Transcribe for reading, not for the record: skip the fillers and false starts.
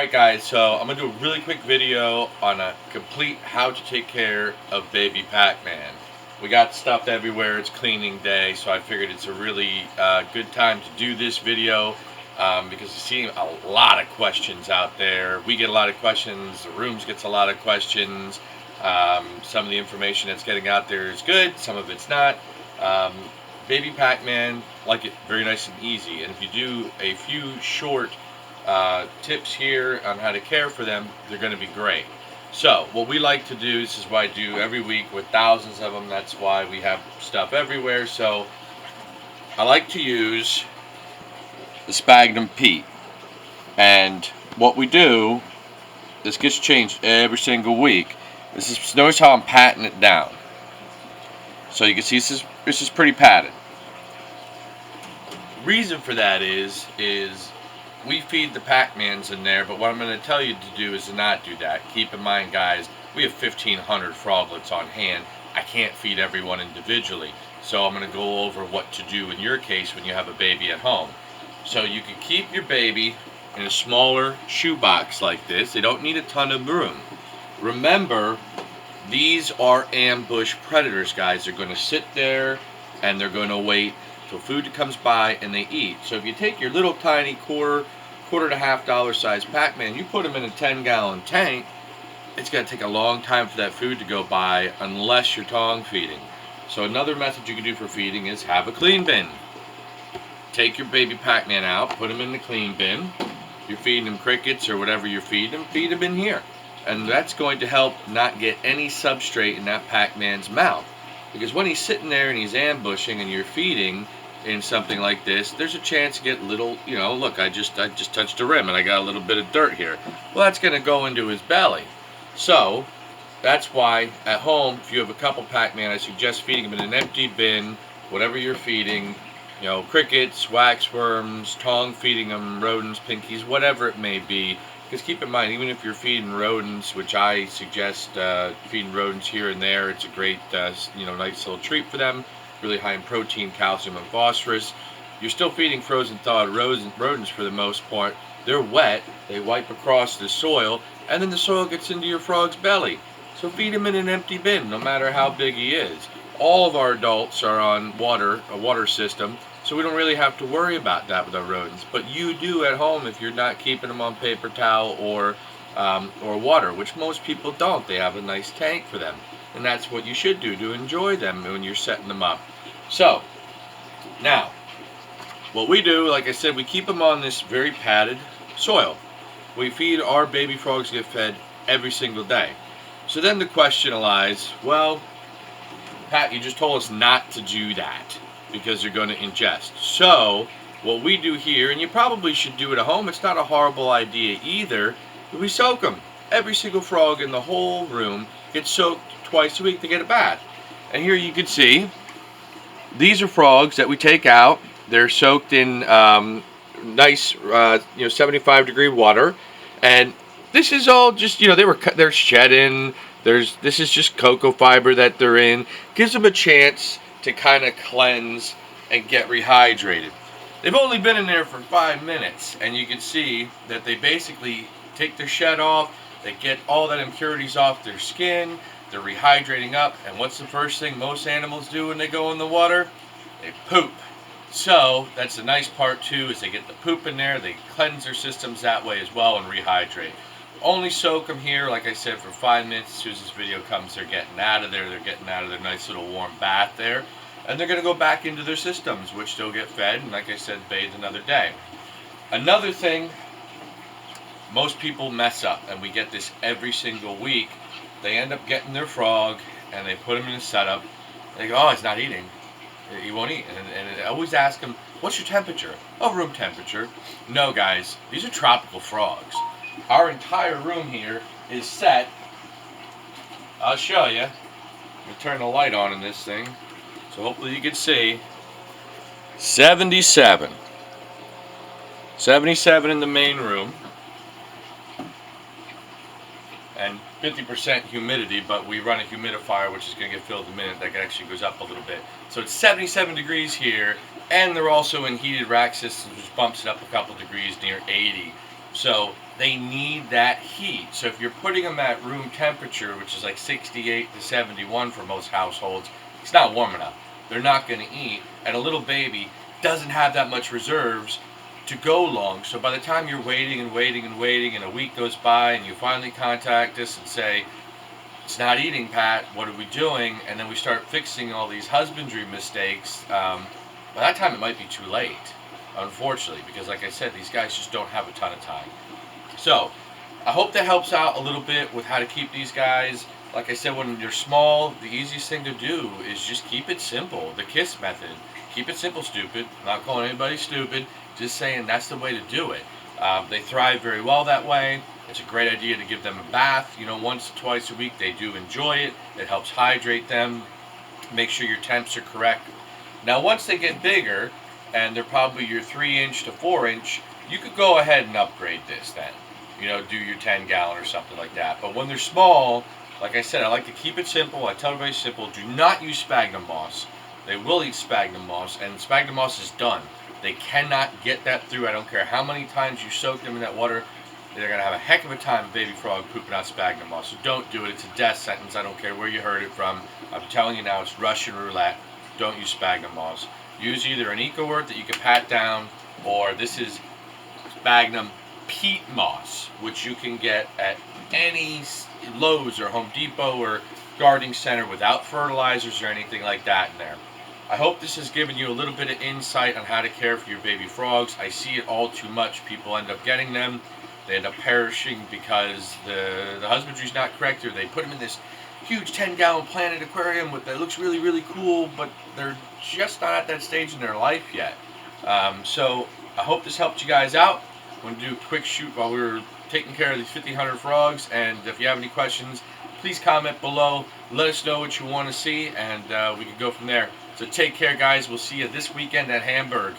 Alright guys, so I'm going to do a really quick video on a complete how to take care of baby Pac-Man. We got stuff everywhere, it's cleaning day, so I figured it's a really good time to do this video because I see a lot of questions out there. We get a lot of questions, the rooms gets a lot of questions. Some of the information that's getting out there is good, some of it's not. Baby Pac-Man, like it very nice and easy, and if you do a few short tips here on how to care for them, they're going to be great. So what we like to do, this is what I do every week with thousands of them, that's why we have stuff everywhere. So I like to use the Sphagnum peat, and what we do, this gets changed every single week. Notice how I'm patting it down, so you can see this is pretty padded. Reason for that is we feed the Pac-Mans in there, but what I'm going to tell you to do is to not do that. Keep in mind, guys, we have 1,500 froglets on hand. I can't feed everyone individually, so I'm going to go over what to do in your case when you have a baby at home. So you can keep your baby in a smaller shoebox like this. They don't need a ton of room. Remember, these are ambush predators, guys. They're going to sit there and they're going to wait till food comes by and they eat. So if you take your little tiny quarter to half dollar size Pac-Man, you put them in a 10-gallon tank, it's going to take a long time for that food to go by unless you're tongue feeding. So another method you can do for feeding is have a clean bin. Take your baby Pac-Man out, put them in the clean bin. If you're feeding them crickets or whatever you're feed them in here. And that's going to help not get any substrate in that Pac-Man's mouth. Because when he's sitting there and he's ambushing and you're feeding in something like this, there's a chance to get little, look, I just touched the rim and I got a little bit of dirt here. Well, that's going to go into his belly. So that's why at home, if you have a couple Pac-Man, I suggest feeding them in an empty bin, whatever you're feeding, crickets, waxworms, tongue feeding them, rodents, pinkies, whatever it may be. Because keep in mind, even if you're feeding rodents, which I suggest feeding rodents here and there, it's a great, nice little treat for them. Really high in protein, calcium, and phosphorus. You're still feeding frozen thawed rodents for the most part. They're wet, they wipe across the soil, and then the soil gets into your frog's belly. So feed him in an empty bin, no matter how big he is. All of our adults are on a water system, so we don't really have to worry about that with our rodents. But you do at home if you're not keeping them on paper towel or water, which most people don't. They have a nice tank for them. And that's what you should do to enjoy them when you're setting them up. So, now, what we do, like I said, we keep them on this very padded soil. We feed our baby frogs, get fed every single day. So then the question lies, well, Pat, you just told us not to do that because you're going to ingest. So, what we do here, and you probably should do it at home, it's not a horrible idea either, we soak them. Every single frog in the whole room gets soaked twice a week to get a bath. And here you can see, these are frogs that we take out. They're soaked in nice, 75-degree water. And this is all just, they're shedding. This is just cocoa fiber that they're in. Gives them a chance to kind of cleanse and get rehydrated. They've only been in there for 5 minutes, and you can see that they basically take their shed off. They get all that impurities off their skin. They're rehydrating up, and what's the first thing most animals do when they go in the water? They poop. So that's the nice part too, is they get the poop in there, they cleanse their systems that way as well and rehydrate. Only soak them here, like I said, for 5 minutes. As soon as this video comes, they're getting out of there. They're getting out of their nice little warm bath there, and they're going to go back into their systems, which they'll get fed, and like I said, bathe another day. Another thing, most people mess up, and we get this every single week. They end up getting their frog, and they put him in a setup. They go, oh, he's not eating. He won't eat. And I always ask him, what's your temperature? Oh, room temperature. No, guys, these are tropical frogs. Our entire room here is set. I'll show you. Let me turn the light on in this thing, so hopefully you can see. 77. 77 in the main room. And 50% humidity, but we run a humidifier which is going to get filled in a minute. That actually goes up a little bit. So it's 77 degrees here, and they're also in heated rack systems, which bumps it up a couple degrees near 80. So they need that heat. So if you're putting them at room temperature, which is like 68 to 71 for most households, it's not warm enough. They're not going to eat. And a little baby doesn't have that much reserves to go long. So by the time you're waiting and waiting and waiting, and a week goes by, and you finally contact us and say, it's not eating, Pat, what are we doing? And then we start fixing all these husbandry mistakes. By that time, it might be too late, unfortunately, because like I said, these guys just don't have a ton of time. So, I hope that helps out a little bit with how to keep these guys. Like I said, when they're small, the easiest thing to do is just keep it simple. The KISS method. Keep it simple, stupid. I'm not calling anybody stupid. Just saying that's the way to do it. They thrive very well that way. It's a great idea to give them a bath, once or twice a week. They do enjoy it. It helps hydrate them. Make sure your temps are correct. Now, once they get bigger, and they're probably your 3-inch to 4-inch, you could go ahead and upgrade this then. Do your 10-gallon or something like that. But when they're small, like I said, I like to keep it simple. I tell everybody simple. Do not use sphagnum moss. They will eat sphagnum moss, and sphagnum moss is done. They cannot get that through. I don't care how many times you soak them in that water. They're going to have a heck of a time, baby frog, pooping out sphagnum moss. So don't do it. It's a death sentence. I don't care where you heard it from. I'm telling you now, it's Russian roulette. Don't use sphagnum moss. Use either an eco-wort that you can pat down, or this is sphagnum peat moss, which you can get at any Lowe's or Home Depot or gardening center without fertilizers or anything like that in there. I hope this has given you a little bit of insight on how to care for your baby frogs. I see it all too much. People end up getting them. They end up perishing because the husbandry is not correct, or they put them in this huge 10-gallon planted aquarium that looks really, really cool, but they're just not at that stage in their life yet. So I hope this helped you guys out. I'm going to do a quick shoot while we were taking care of these 1,500 frogs, and if you have any questions, please comment below. Let us know what you want to see, and we can go from there. So take care, guys. We'll see you this weekend at Hamburg.